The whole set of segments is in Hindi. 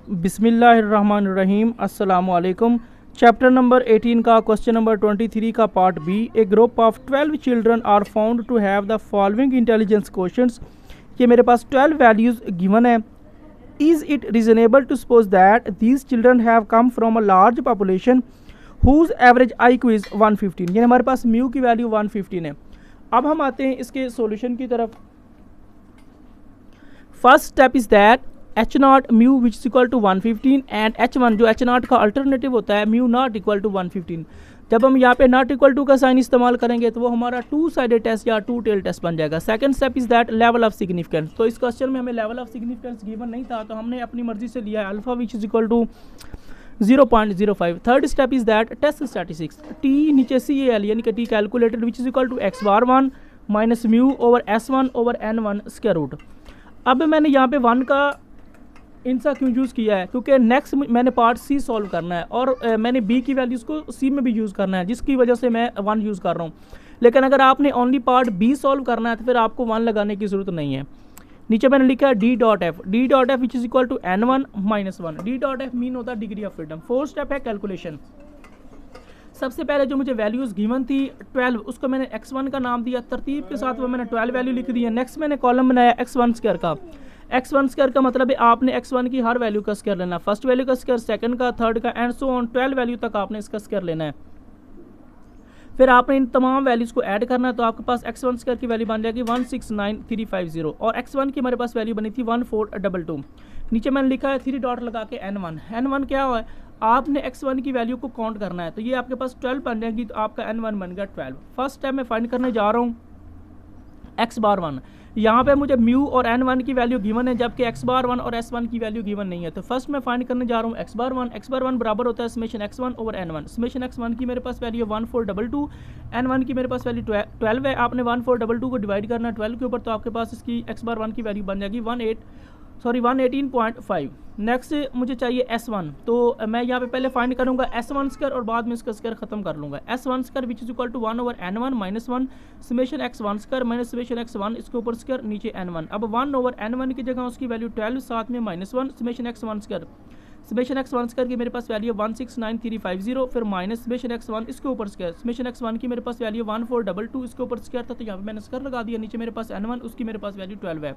बिस्मिल्लाहिर्रहमानिर्रहीम अस्सलामुअलैकुम। चैप्टर नंबर 18 का क्वेश्चन नंबर 23 का part B. A group of 12 children are found to have the following intelligence questions. ये मेरे पास 12 वैल्यूज़ गिवन है। Is it reasonable to suppose that these children have come from a large population whose average IQ is 115। ये हमारे पास म्यू की वैल्यू 115 है। अब हम आते हैं इसके सॉल्यूशन की तरफ। First step is that H naught mu which is equal to 115 and H1 जो H नॉट का अल्टरनेटिव होता है म्यू नॉट इक्वल टू 115। जब हम यहाँ पे नॉट इक्वल टू का साइन इस्तेमाल करेंगे तो वो हमारा टू साइडेड टेस्ट या टू टेल टेस्ट बन जाएगा। Second step is that level of significance. तो इस क्वेश्चन में हमें लेवल ऑफ सिग्निफिकेंस गिवन नहीं था तो हमने अपनी मर्जी से लिया है alpha which is equal to 0.05। Third step is that test statistics. T नीचे CAL यानी कि T calculated which is equal to x⁴1 minus mu over S1 over N1 square root. अब मैंने यहाँ पे 1 का इनसा क्यों यूज़ किया है क्योंकि नेक्स्ट मैंने पार्ट C सॉल्व करना है और मैंने B की वैल्यूज़ को C में भी यूज़ करना है, जिसकी वजह से मैं 1 यूज़ कर रहा हूँ। लेकिन अगर आपने ओनली पार्ट B सॉल्व करना है तो फिर आपको 1 लगाने की ज़रूरत नहीं है। नीचे मैंने लिखा है D.F which is equal to N1 minus 1। D.F mean होता है degree of freedom. Fourth step है कैलकुलेशन। सबसे पहले जो मुझे वैल्यूज़ गिवन थी 12 उसको मैंने x1 का नाम दिया, तरतीब के साथ वो मैंने 12 वैल्यू लिख दी है। नेक्स्ट मैंने कॉलम बनाया x1 स्क्वायर का। x1 स्क्वायर का मतलब है आपने x1 की हर वैल्यू का स्क्वायर लेना, फर्स्ट वैल्यू का स्क्वायर, सेकंड का, थर्ड का एंड सो ऑन 12 वैल्यू तक आपने इसका स्क्वायर लेना है। फिर आपने इन तमाम वैल्यूज़ को ऐड करना है तो आपके पास x1 स्क्वायर की वैल्यू बन जाएगी 169350 और x1 की हमारे पास वैल्यू बनी थी 1422। नीचे मैंने लिखा है 3 डॉट लगा के N1 क्या है, आपने x1 की वैल्यू को काउंट करना है तो ये आपके पास 12 बन जाएगी तो आपका N1 बन गया 12। फर्स्ट स्टेप मैं फाइंड करने जा रहा हूँ x⁴1। यहाँ पे मुझे म्यू और N1 की वैल्यू गिवन है जबकि x⁴1 और S1 की वैल्यू गिवन नहीं है। तो फर्स्ट मैं फाइंड करने जा रहा हूँ x⁴1 बराबर होता है summation x1 over N1। Summation x1 की मेरे पास वैल्यू है 1422, N1 की मेरे पास वैल्यू 12 है। आपने 1422 को डिवाइड करना है 12 के ऊपर तो आपके पास इसकी x⁴1 की वैल्यू बन जाएगी 118.5। नेक्स्ट मुझे चाहिए S1 तो मैं यहाँ पे पहले फाइंड करूँगा S1 स्क्वायर और बाद में इसका स्क्वायर खत्म कर लूँगा। S1 square which is equal to 1 over N1 minus 1 summation x1 square minus summation x1 इसके ऊपर स्क्वायर नीचे N1। अब 1 ओवर N1 की जगह उसकी वैल्यू 12 साथ में minus 1 summation x1 square. Summation x1 square की मेरे पास वैल्यू 169350 फिर माइनस समेशन x1 इसके ऊपर स्क्वायर। समेशन x1 की मेरे पास वैल्यू 1422 इसके ऊपर स्क्वायर था तो यहाँ पे मैंने स्क्वायर लगा दिया। नीचे मेरे पास N1 उसकी मेरे पास वैल्यू 12 है।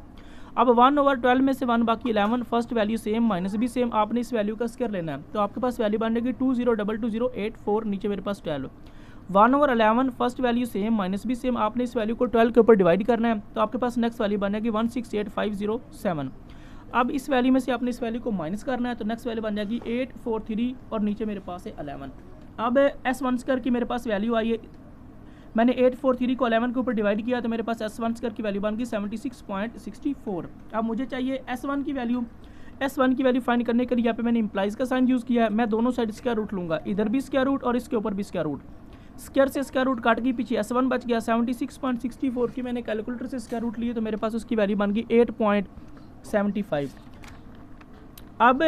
अब 1 ओवर 12 में से 1 बाकी 11, फर्स्ट वैल्यू सेम माइनस भी सेम, आपने इस वैल्यू का स्क्वायर लेना है तो आपके पास वैल्यू बन जाएगी 20228084 नीचे मेरे पास 12। 1 over 11 first value same minus भी सेम, आपने इस वैल्यू को 12 के ऊपर डिवाइड करना है तो आपके पास नेक्स्ट वैल्यू बन जाएगी 168507। अब इस वैल्यू में से आपने इस वैल्यू को माइनस करना है तो नेक्स्ट वैल्यू बन जाएगी 843 और नीचे मेरे पास है 11। अब S1 स्क्वायर की मेरे पास वैल्यू आई है, मैंने 843 को 11 के ऊपर डिवाइड किया तो मेरे पास S1 स्क्वायर की वैल्यू बन गई 76.64। अब मुझे चाहिए S1 की वैल्यू। S1 की वैल्यू फाइंड करने के लिए यहाँ पे मैंने इंप्लाइज का साइन यूज़ किया है। मैं दोनों साइड स्क्वायर रूट लूँगा, इधर भी स्क्वायर रूट और इसके ऊपर भी स्क्वायर रूट। स्क्वायर से स्क्वायर रूट काट के पीछे S1 बच गया। 76.64 की मैंने कैलकुलेटर से स्क्वायर रूट लिए तो मेरे पास उसकी वैल्यू बन गई 8.75। अब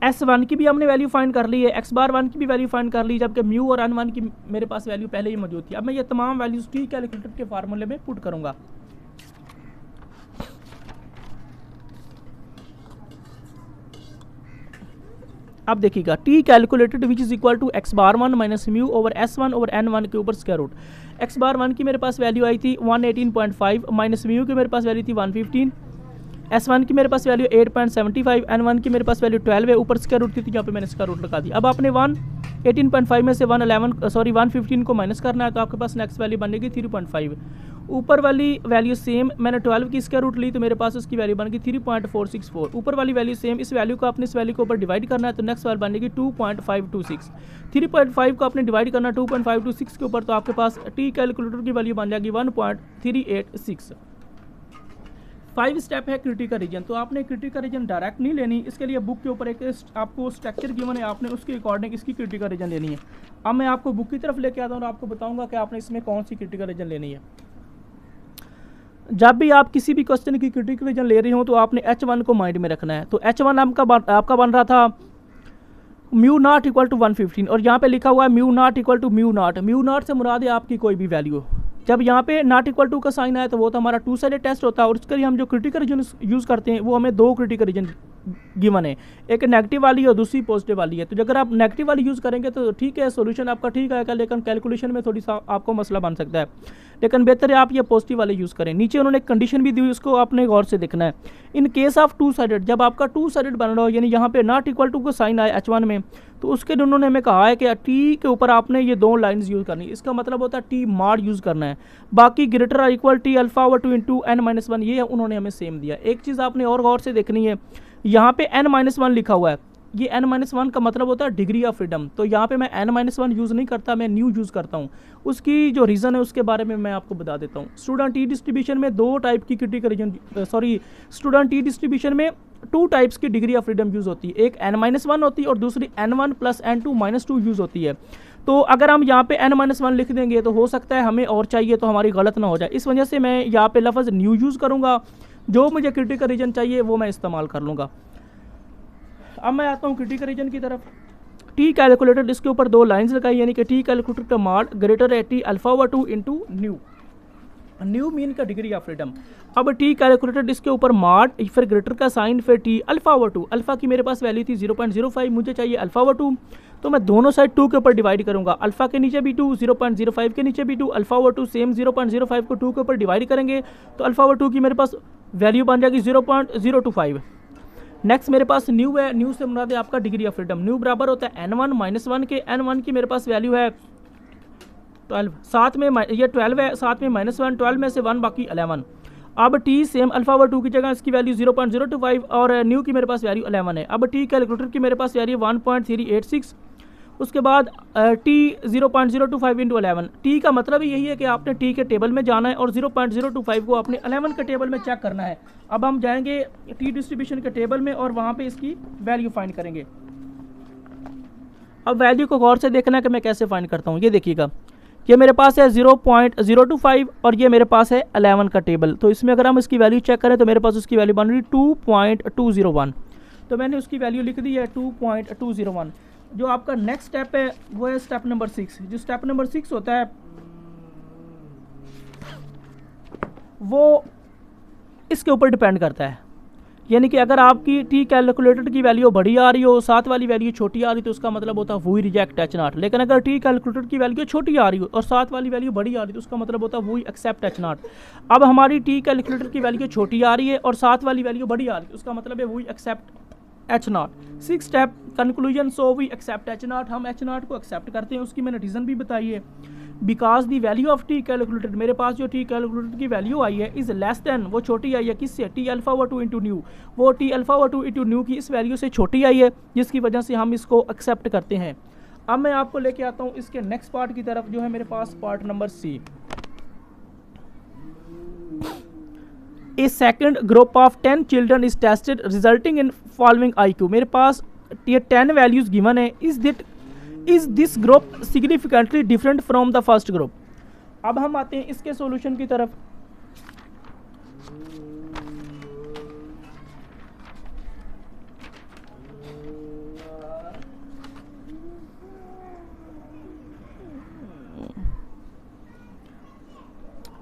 S1 की भी हमने वैल्यू फाइंड कर ली है, x⁴1 की भी वैल्यू फाइंड कर ली जबकि म्यू और N1 की मेरे पास वैल्यू पहले ही मौजूद थी। अब मैं ये तमाम वैल्यूज टी कैलकुलेटर के फार्मूले में पुट करूंगा। अब देखिएगा T calculated which is equal to x⁴1 minus mu over S1 over N1 के ऊपर स्क्वायर रूट। x⁴1 की मेरे पास वैल्यू आई थी 118.5 माइनस म्यू की मेरे पास वैल्यू थी 115, S1 की मेरे पास वैल्यू 8.75, N1 की मेरे पास वैल्यू 12 है, ऊपर स्क्वायर रूट थी तो यहाँ पे मैंने स्क्वायर रूट लगा दिया। अब आपने 118.5 में से 115 को माइनस करना है तो आपके पास नेक्स्ट वैल्यू बनेगी 3.5। ऊपर वाली वैल्यू सेम, मैंने 12 की स्क्वायर रूट ली तो मेरे पास उसकी वैल्यू बनेगी 3.464। ऊपर वाली वैल्यू सेम, इस वैल्यू को अपने इस वैल्यू के ऊपर डिवाइड करना है तो नेक्स्ट वैल्यू बनेगी 2.526। 3.5 को आपने डिवाइड करना 2.526 के ऊपर तो आपके पास टी कैलकुलेटर की वैल्यू बन जाएगी 1.386। 5 स्टेप है क्रिटिकल रीजन। तो आपने क्रिटिकल रीजन डायरेक्ट नहीं लेनी, इसके लिए बुक के ऊपर एक आपको स्ट्रक्चर गिवन है, आपने उसके अकॉर्डिंग इसकी क्रिटिकल रीजन लेनी है। अब मैं आपको बुक की तरफ लेके आता हूँ और आपको बताऊंगा कि आपने इसमें कौन सी क्रिटिकल रीजन लेनी है। जब भी आप किसी भी क्वेश्चन की क्रिटिकल रीजन ले रहे हो तो आपने H1 को माइंड में रखना है। तो H1 आपका बन रहा था म्यू नॉट इक्वल टू 115 और यहाँ पे लिखा हुआ है mu not equal to mu naught. Mu naught से मुराद है आपकी कोई भी वैल्यू, जब यहाँ पे नॉट इक्वल टू का साइन आया तो वो तो हमारा टू साइडेड टेस्ट होता है, और उसके लिए हम जो क्रिटिकल रीजन यूज़ करते हैं वो हमें दो क्रिटिकल रीजन गिवन है, एक नेगेटिव वाली और दूसरी पॉजिटिव वाली है। तो अगर आप नेगेटिव वाली यूज़ करेंगे तो ठीक है, सॉल्यूशन आपका ठीक आएगा, लेकिन कैलकुलेशन में थोड़ी सा आपको मसला बन सकता है, लेकिन बेहतर है आप ये पॉजिटिव वाले यूज़ करें। नीचे उन्होंने एक कंडीशन भी दी हुई, उसको आपने गौर से देखना है। In case of two sided, जब आपका टू साइडेड बन रहा हो, यानी यहाँ पे नॉट इक्वल टू का साइन आया H1 में, तो उसके लिए उन्होंने हमें कहा है कि टी के ऊपर आपने ये दो लाइन्स यूज़ करनी है। इसका मतलब होता है टी मार यूज़ करना है, बाकी ग्रेटर और equal T alpha over 2 into n-1, ये उन्होंने हमें सेम दिया। एक चीज़ आपने और गौर से देखनी है, यहाँ पे n-1 लिखा हुआ है, ये n-1 का मतलब होता है डिग्री ऑफ फ्रीडम। तो यहाँ पे मैं n-1 यूज़ नहीं करता, मैं न्यू यूज़ करता हूँ। उसकी जो रीज़न है उसके बारे में मैं आपको बता देता हूँ। स्टूडेंट टी डिस्ट्रीब्यूशन में दो टाइप की critical reason, student T distribution में टू टाइप्स की डिग्री ऑफ फ्रीडम यूज़ होती है, एक n-1 होती है और दूसरी n1 प्लस n2 यूज़ होती है। तो अगर हम यहाँ पे n-1 लिख देंगे तो हो सकता है हमें और चाहिए तो हमारी गलत ना हो जाए, इस वजह से मैं यहाँ पे लफ्ज़ न्यू यूज़ करूँगा, जो मुझे क्रिटिकल रीजन चाहिए वो मैं इस्तेमाल कर लूँगा। अब मैं आता हूँ क्रिटिकल रीजन की तरफ। टी कैलकुलेटेड, इसके ऊपर दो लाइंस लगाई, यानी कि टी कैलकुलेटेड का माड ग्रेटर है T alpha over 2 into new, new mean का डिग्री ऑफ फ्रीडम। अब टी कैलकुलेटेड, इसके ऊपर माड, फिर ग्रेटर का साइन, फिर टी अल्फा ओवर 2। अल्फा की मेरे पास वैल्यू थी 0.05, मुझे चाहिए अल्फा ओवर 2, तो मैं दोनों साइड 2 के ऊपर डिवाइड करूंगा। अल्फा के नीचे भी 2, 0.05 के नीचे भी 2, अल्फा ओवर 2 सेम 0.05 को 2 के ऊपर डिवाइड करेंगे तो अल्फा ओवर 2 की मेरे पास वैल्यू बन जाएगी 0.025। नेक्स्ट मेरे पास न्यू है, न्यू से मुराद है आपका डिग्री ऑफ फ्रीडम। न्यू बराबर होता है n1 के, n1 की मेरे पास वैल्यू है 12, साथ में ये 12 है, साथ में -1, 12 में से 1 बाकी 11। अब टी सेम अल्फा ओवर 2 की जगह इसकी वैल्यू 0.025 और न्यू की मेरे पास वैल्यू 11 है। अब टी कैलकुलेटर की मेरे पास वैल्यू 1.386, उसके बाद टी 0.025 इंटू 11। टी का मतलब ही यही है कि आपने टी के टेबल में जाना है और 0.025 को आपने 11 के टेबल में चेक करना है। अब हम जाएंगे टी डिस्ट्रीब्यूशन के टेबल में और वहाँ पे इसकी वैल्यू फाइंड करेंगे। अब वैल्यू को गौर से देखना है कि मैं कैसे फाइंड करता हूँ। ये देखिएगा, ये मेरे पास है 0.025 और ये मेरे पास है 11 का टेबल। तो इसमें अगर हम इसकी वैल्यू चेक करें तो मेरे पास उसकी वैल्यू बन रही 2.201, तो मैंने उसकी वैल्यू लिख दी है 2.201। जो आपका नेक्स्ट स्टेप है वो है स्टेप नंबर 6। जो स्टेप नंबर 6 होता है वो इसके ऊपर डिपेंड करता है, यानी कि अगर आपकी टी कैलकुलेटेड की वैल्यू बड़ी आ रही हो, साथ वाली वैल्यू छोटी आ रही तो उसका मतलब होता है वही रिजेक्ट H0। लेकिन अगर टी कैलकुलेटेड की वैल्यू छोटी आ रही हो और साथ वाली वैल्यू बड़ी आ रही तो उसका मतलब होता है वही एक्सेप्ट H0। अब हमारी टी कैलकुलेटेड की वैल्यू छोटी आ रही है और साथ वाली वैल्यू बड़ी आ रही है, उसका मतलब है वही accept H0। 6 step conclusion, so we accept H0, हम H0 को एक्सेप्ट करते हैं। उसकी मैंने रीज़न भी बताई है, because the value of T calculated, मेरे पास जो टी कैलकुलेटेड की वैल्यू आई है इज़ लेस देन, वो छोटी आई है किससे, t alpha over 2 into nu, वो t alpha over 2 into nu की इस वैल्यू से छोटी आई है, जिसकी वजह से हम इसको एक्सेप्ट करते हैं। अब मैं आपको लेके आता हूँ इसके नेक्स्ट पार्ट की तरफ, जो है मेरे पास part number c. A second group of 10 children is tested resulting in following IQ। मेरे पास ये 10 वैल्यूज गिवन है, is this group significantly different from the first group. अब हम आते हैं इसके सॉल्यूशन की तरफ।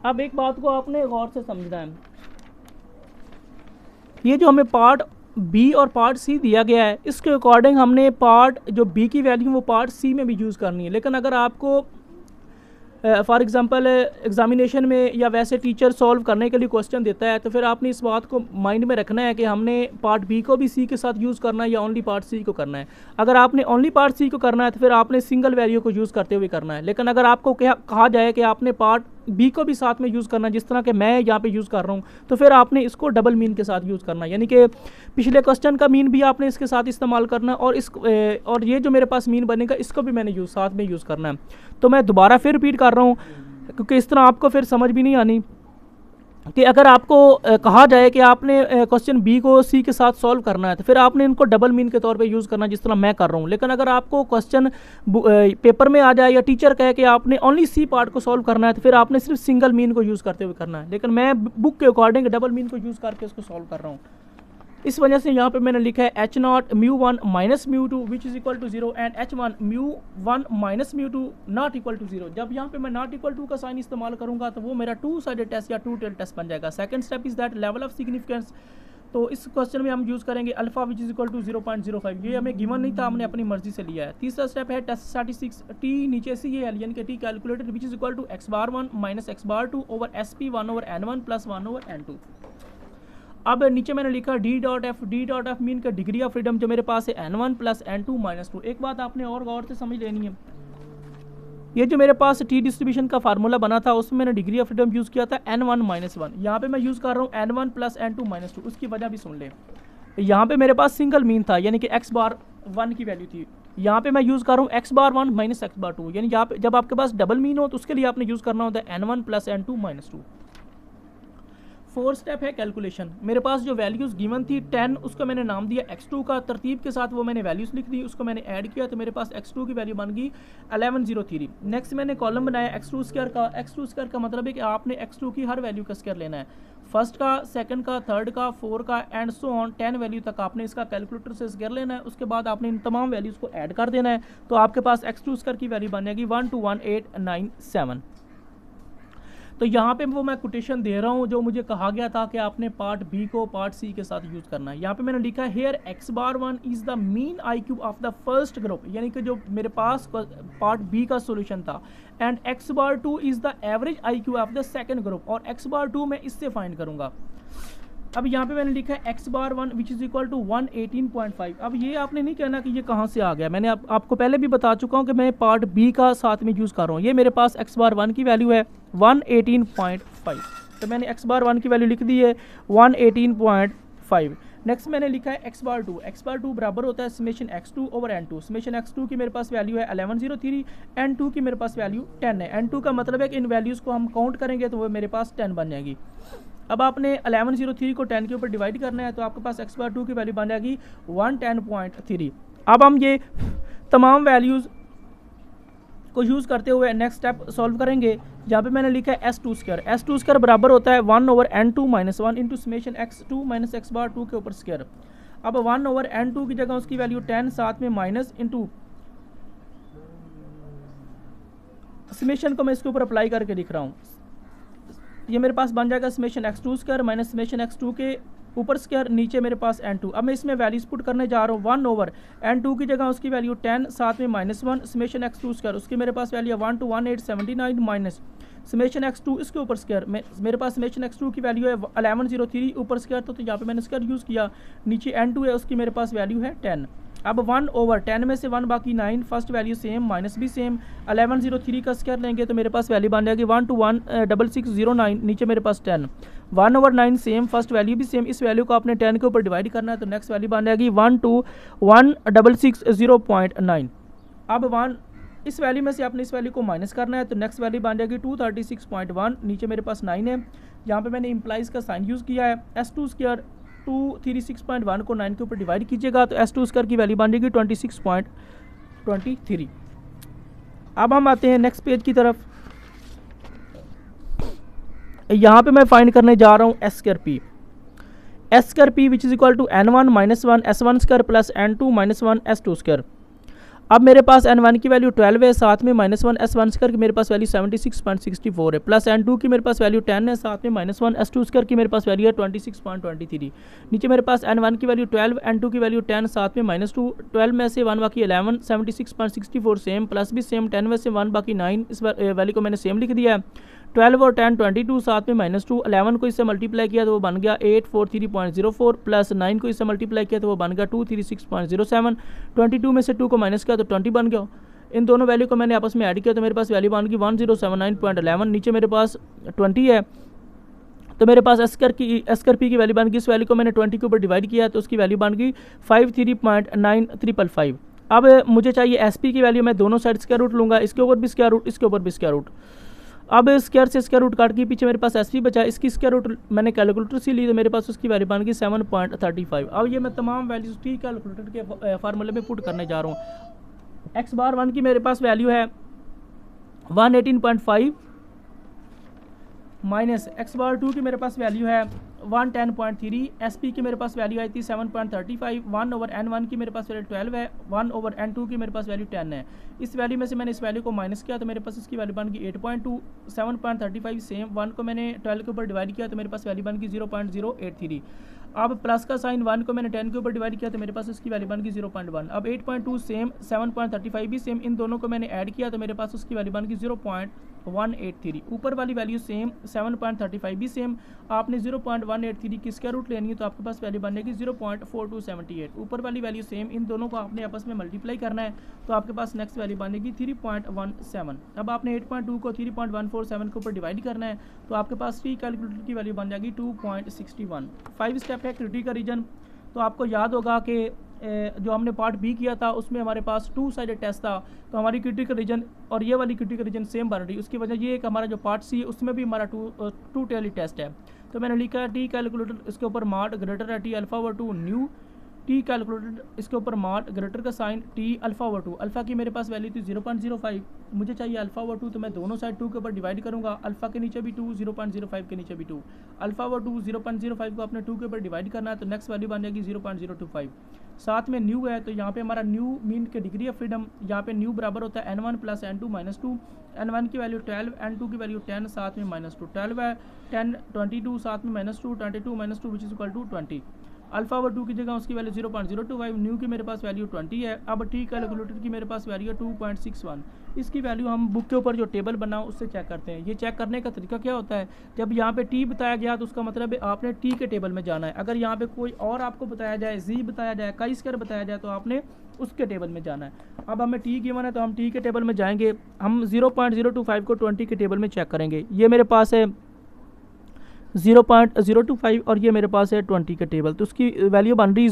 अब एक बात को आपने गौर से समझना है, ये जो हमें पार्ट बी और पार्ट सी दिया गया है इसके अकॉर्डिंग हमने पार्ट जो बी की वैल्यू वो पार्ट सी में भी यूज़ करनी है। लेकिन अगर आपको फॉर एग्जांपल एग्जामिनेशन में या वैसे टीचर सॉल्व करने के लिए क्वेश्चन देता है तो फिर आपने इस बात को माइंड में रखना है कि हमने पार्ट बी को भी सी के साथ यूज़ करना है या ओनली पार्ट सी को करना है। अगर आपने ओनली पार्ट सी को करना है तो फिर आपने सिंगल वैल्यू को यूज़ करते हुए करना है। लेकिन अगर आपको कहा जाए कि आपने पार्ट बी को भी साथ में यूज़ करना है, जिस तरह के मैं यहाँ पे यूज़ कर रहा हूँ, तो फिर आपने इसको डबल मीन के साथ यूज़ करना है, यानी कि पिछले क्वेश्चन का मीन भी आपने इसके साथ इस्तेमाल करना है और ये जो मेरे पास मीन बनेगा इसको भी मैंने साथ में यूज़ करना है। तो मैं दोबारा फिर रिपीट कर रहा हूँ क्योंकि इस तरह आपको फिर समझ भी नहीं आनी कि अगर आपको कहा जाए कि आपने क्वेश्चन बी को सी के साथ सॉल्व करना है तो फिर आपने इनको डबल मीन के तौर पे यूज़ करना जिस तरह मैं कर रहा हूँ। लेकिन अगर आपको क्वेश्चन पेपर में आ जाए या टीचर कहे कि आपने ओनली सी पार्ट को सॉल्व करना है तो फिर आपने सिर्फ सिंगल मीन को यूज़ करते हुए करना है। लेकिन मैं बुक के अकॉर्डिंग डबल मीन को यूज़ करके इसको सॉल्व कर रहा हूँ। इस वजह से यहाँ पे मैंने लिखा है H naught mu one minus mu two which is equal to zero and H one mu one minus mu two not equal to zero. जब यहाँ पे मैं नॉट इक्वल टू का साइन इस्तेमाल करूँगा तो वो मेरा टू साइडेड टेस्ट या टू टेल टेस्ट बन जाएगा। Second step is that level of significance. तो इस क्वेश्चन में हम यूज़ करेंगे alpha which is equal to 0.05। ये हमें गिवन नहीं था, हमने अपनी मर्जी से लिया है। तीसरा स्टेप है टेस्ट स्टैटिस्टिक्स टी नीचे से ये एल यानी कि T calculated which is equal to X bar one minus X bar two over S P one over N one plus one over N two. अब नीचे मैंने लिखा डी डॉट एफ मीन का डिग्री ऑफ फ्रीडम जो मेरे पास है N one plus N two minus two. एक बात आपने और गौर से समझ लेनी है, ये जो मेरे पास टी डिस्ट्रीब्यूशन का फार्मूला बना था उसमें मैंने डिग्री ऑफ फ्रीडम यूज़ किया था एन वन माइनस वन। यहाँ पर मैं यूज़ कर रहा हूँ N one plus N two minus two. उसकी वजह भी सुन ले, यहाँ पे मेरे पास सिंगल मीन था यानी कि एक्स बार वन की वैल्यू थी। यहाँ पे मैं यूज़ कर रहा हूँ X bar one minus X bar two, यानी यहाँ पे जब आपके पास डबल मीन हो तो उसके लिए आपने यूज़ करना होता है N one plus N two minus two. Fourth step है कैलकुलेशन। मेरे पास जो वैल्यूज़ गिवन थी 10 उसको मैंने नाम दिया x2 का, तरतीब के साथ वो मैंने वैल्यूज़ लिख दी, उसको मैंने ऐड किया तो मेरे पास x2 की वैल्यू बन गई 1103। नेक्स्ट मैंने कॉलम बनाया x2 स्क्वायर का। x2 स्क्वायर का मतलब है कि आपने x2 की हर वैल्यू का स्क्वायर लेना है, फर्स्ट का, सेकंड का, थर्ड का, 4 का एंड सो ऑन 10 वैल्यू तक आपने इसका कैलकुलेटर से स्क्वायर लेना है। उसके बाद आपने इन तमाम वैल्यूज़ को ऐड कर देना है तो आपके पास x2 स्क्वायर की वैल्यू बन जाएगी 121897। तो यहाँ पे वो मैं कोटेशन दे रहा हूँ जो मुझे कहा गया था कि आपने पार्ट बी को पार्ट सी के साथ यूज़ करना है। यहाँ पे मैंने लिखा है here X bar one is the mean I Q of the first group, यानी कि जो मेरे पास पार्ट बी का सोल्यूशन था, and X bar two is the average I Q of the second group, और एक्स बार टू मैं इससे फाइंड करूँगा। अब यहाँ पे मैंने लिखा है X bar one which is equal to 118.5। अब ये आपने नहीं कहना कि ये कहाँ से आ गया, मैंने आपको पहले भी बता चुका हूँ कि मैं पार्ट बी का साथ में यूज़ कर रहा हूँ। ये मेरे पास एक्स बार वन की वैल्यू है 118.5, तो मैंने एक्स बार वन की वैल्यू लिख दी है 118.5। नेक्स्ट मैंने लिखा है एक्स बार टू बराबर होता है summation x2 over n2। Summation x2 की मेरे पास वैल्यू है 1103, n2 की मेरे पास वैल्यू 10 है। n2 का मतलब है कि इन वैल्यूज़ को हम काउंट करेंगे तो वो मेरे पास 10 बन जाएगी। अब आपने 1103 को 10 के ऊपर डिवाइड करना है तो आपके पास एक्स बार टू की वैल्यू बन जाएगी 110.3। अब हम ये तमाम वैल्यूज़ को यूज़ करते हुए नेक्स्ट स्टेप सॉल्व करेंगे। यहाँ पे मैंने लिखा है S2 स्क्वायर बराबर होता है 1 over n2 minus one into summation x2 minus X bar two के ऊपर स्क्वायर। अब 1 ओवर n2 की जगह उसकी वैल्यू 10 साथ में माइनस इंटू समेशन को मैं इसके ऊपर अप्लाई करके लिख रहा हूँ। ये मेरे पास बन जाएगा summation x2 square minus summation x2 के ऊपर स्क्वायर, नीचे मेरे पास n2। अब मैं इसमें वैल्यूज पुट करने जा रहा हूँ 1 ओवर n2 की जगह उसकी वैल्यू 10 साथ में minus one summation x2 square, उसकी मेरे पास value 1 to 1879 minus summation x2 इसके ऊपर स्क्वायर। मेरे पास समेशन x2 की वैल्यू है 1103 ऊपर स्क्वायर, तो यहाँ पे मैंने स्क्वायर यूज़ किया, नीचे n2 है उसकी मेरे पास वैल्यू है 10। अब 1 ओवर 10 में से 1 बाकी 9, फर्स्ट वैल्यू सेम माइनस भी सेम, 1103 का स्क्वायर लेंगे तो मेरे पास वैल्यू बन जाएगी 1 to 16609, नीचे मेरे पास 10, 1 ओवर 9 सेम, फर्स्ट वैल्यू भी सेम, इस वैल्यू को आपने 10 के ऊपर डिवाइड करना है तो नेक्स्ट वैल्यू बन जाएगी 1 to 1660.9। अब 1 इस वैल्यू में से आपने इस वैल्यू को माइनस करना है तो नेक्स्ट वैल्यू बन जाएगी 236.1, नीचे मेरे पास 9 है। यहाँ पे मैंने इम्प्लाइज का साइन यूज़ किया है। S2 स्क्वायर 236.1 को 9 के ऊपर डिवाइड कीजिएगा तो S2 स्क्वायर की वैल्यू बन जाएगी 26.23। अब हम आते हैं नेक्स्ट पेज की तरफ। यहाँ पे मैं फाइंड करने जा रहा हूँ S square P which is equal to n1 minus one S1 square plus n2 minus one S2 square. अब मेरे पास n1 की वैल्यू 12 है, साथ में माइनस वन S1 स्क्वायर की मेरे पास वैल्यू 76.64 है, प्लस n2 की मेरे पास वैल्यू 10 है, साथ में माइनस वन S2 स्क्वायर की मेरे पास वैल्यू है 26.23। नीचे मेरे पास n1 की वैल्यू 12, n2 की वैल्यू 10, साथ में माइनस 2, 12 में से 1 बाकी 11, 76.64 सेम, प्लस भी सेम, 10 में से 1 बाकी 9, इस वैल्यू को मैंने सेम लिख दिया है। 12 और 10 22, साथ में माइनस 2, 11 को इससे मल्टीप्लाई किया तो वो बन गया 843.04, प्लस 9 को इससे मल्टीप्लाई किया तो वो बन गया 236.07, 22 में से 2 को माइनस किया तो 20 बन गया। इन दोनों वैल्यू को मैंने आपस में ऐड किया तो मेरे पास वैल्यू बन गई 1079.11, नीचे मेरे पास 20 है तो मेरे पास S स्क्वायर P की वैल्यू बन गई, इस वैल्यू को मैंने 20 के ऊपर डिवाइड किया तो उसकी वैल्यू बन गई 53.9555। अब मुझे चाहिए SP की वैल्यू, मैं दोनों साइड स्क्वायर रूट लूँगा, इसके ऊपर भी स्क्वायर रूट, इसके ऊपर भी स्क्वायर रूट। अब स्क्वायर से स्क्वायर रूट काट के पीछे मेरे पास SP बचा, इसकी स्क्वायर रूट मैंने कैलकुलेटर से ली तो मेरे पास उसकी वैल्यू बन गई 7.35। अब ये मैं तमाम वैल्यूज टी कैलकुलेटर के फार्मूले में पुट करने जा रहा हूँ। एक्स बार वन की मेरे पास वैल्यू है 118.5 माइनस एक्स बार टू की मेरे पास वैल्यू है 110.3, SP की मेरे पास वैल्यू आई थी 7.35, 1/n1 की मेरे पास वैल्यू 12 है, 1/n2 की मेरे पास वैल्यू 10 है। इस वैल्यू में से मैंने इस वैल्यू को माइनस किया तो मेरे पास इसकी वैल्यू बन गई 8.2, 7.35 सेम, 1 को मैंने 12 के ऊपर डिवाइड किया तो मेरे पास वैल्यू बन गई 0.083। अब प्लस का साइन 1 को मैंने 10 के ऊपर डिवाइड किया तो मेरे पास इसकी वैल्यू बन गई 0.1। अब 8.2 सेम, 7.35 भी सेम, इन दोनों को मैंने ऐड किया तो मेरे पास उसकी वैल्यू बन गई 0.183। ऊपर वाली वैल्यू सेम, 7.35 भी सेम, आपने 0.183 की स्क्वायर रूट लेनी है तो आपके पास वैल्यू बनेगी 0.4278। ऊपर वाली वैल्यू सेम, इन दोनों को आपने आपस में मल्टीप्लाई करना है तो आपके पास नेक्स्ट वैल्यू बनेगी 3.17। अब आपने 8.2 को 3.147 के ऊपर डिवाइड करना है तो आपके पास टी कैलकुलेटर की वैल्यू बन जाएगी 2.61। 5 स्टेप है क्रिटिकल रीजन। तो आपको याद होगा कि जो हमने पार्ट बी किया था उसमें हमारे पास 2 साइडेड टेस्ट था, तो हमारी क्रिटिकल रीजन और ये वाली क्रिटिकल रीजन सेम बन रही है। उसकी वजह ये है कि हमारा जो पार्ट सी है उसमें भी हमारा टू टेली टेस्ट है। तो मैंने लिखा टी कैलकुलेटर, इसके ऊपर मार्ट ग्रेटर है T alpha over 2 nu, T calculator इसके ऊपर मार्ट ग्रेटर का sign T alpha over 2। Alpha की मेरे पास वैल्यू थी 0.05, मुझे चाहिए अल्फा ओवर 2 तो मैं दोनों साइड 2 के ऊपर डिवाइड करूंगा, अल्फा के नीचे भी 2, 0.05 के नीचे भी 2, अल्फा ओवर 2 0.05 को आपने 2 के ऊपर डिवाइड करना है तो नेक्स्ट वैल्यू बन जाएगी 0.025। साथ में न्यू है तो यहाँ पे हमारा न्यू मीन के डिग्री ऑफ फ्रीडम, यहाँ पे न्यू बराबर होता है n1 + n2 - 2, n1 की वैल्यू 12, n2 की वैल्यू 10, साथ में -2, 12 है 10, 22 साथ में -2, 22 - 2 which is equal to 20। Alpha over 2 की जगह उसकी वैल्यू 0.025, न्यू की मेरे पास वैल्यू 20 है। अब टी कैलकुलेटर की मेरे पास वैल्यू है 2.61। इसकी वैल्यू हम बुक के ऊपर जो टेबल बना उससे चेक करते हैं। ये चेक करने का तरीका क्या होता है, जब यहाँ पे टी बताया गया तो उसका मतलब है आपने टी के टेबल में जाना है। अगर यहाँ पे कोई और आपको बताया जाए, जी बताया जाए, काई स्क्वायर बताया जाए तो आपने उसके टेबल में जाना है। अब हमें टी गिवन है तो हम टी के टेबल में जाएंगे, हम 0.025 को 20 के टेबल में चेक करेंगे। ये मेरे पास है 0.025 और ये मेरे पास है 20 का टेबल, तो उसकी वैल्यू बन रही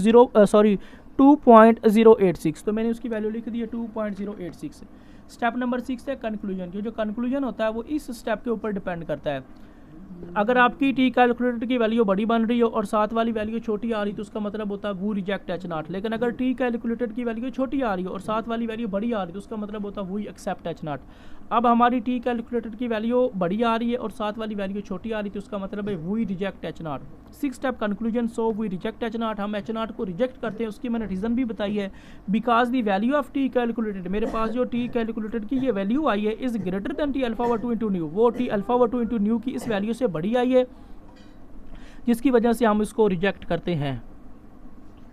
2.086। तो मैंने उसकी वैल्यू लिख दी है 2.086। स्टेप नंबर 6 है कंक्लूजन। जो कंक्लूजन होता है वो इस स्टेप के ऊपर डिपेंड करता है। अगर आपकी टी कैलकुलेटर की वैल्यू बड़ी बन रही हो और साथ वाली वैल्यू छोटी आ रही तो उसका मतलब होता है वो रिजेक्ट एच नॉट। लेकिन अगर टी कैलकुलेटर की वैल्यू छोटी आ रही हो और साथ वाली वैल्यू बड़ी आ रही तो उसका मतलब होता है वो एक्सेप्ट एच नॉट। अब हमारी टी कैलकुलेटर की वैल्यू बड़ी आ रही है और साथ वाली वैल्यू छोटी आ रही तो उसका मतलब है वो reject H naught. 6 step conclusion. So we reject H naught, हम एच नॉट को रिजेक्ट करते हैं। उसकी मैंने रीज़न भी बताई है, because the value of T calculated, मेरे पास जो टी कैलकुलेटेड की ये वैल्यू आई है is greater than t alpha over 2 into nu, वो t alpha over 2 into nu की इस वैल्यू से बड़ी आई है जिसकी वजह से हम इसको रिजेक्ट करते हैं।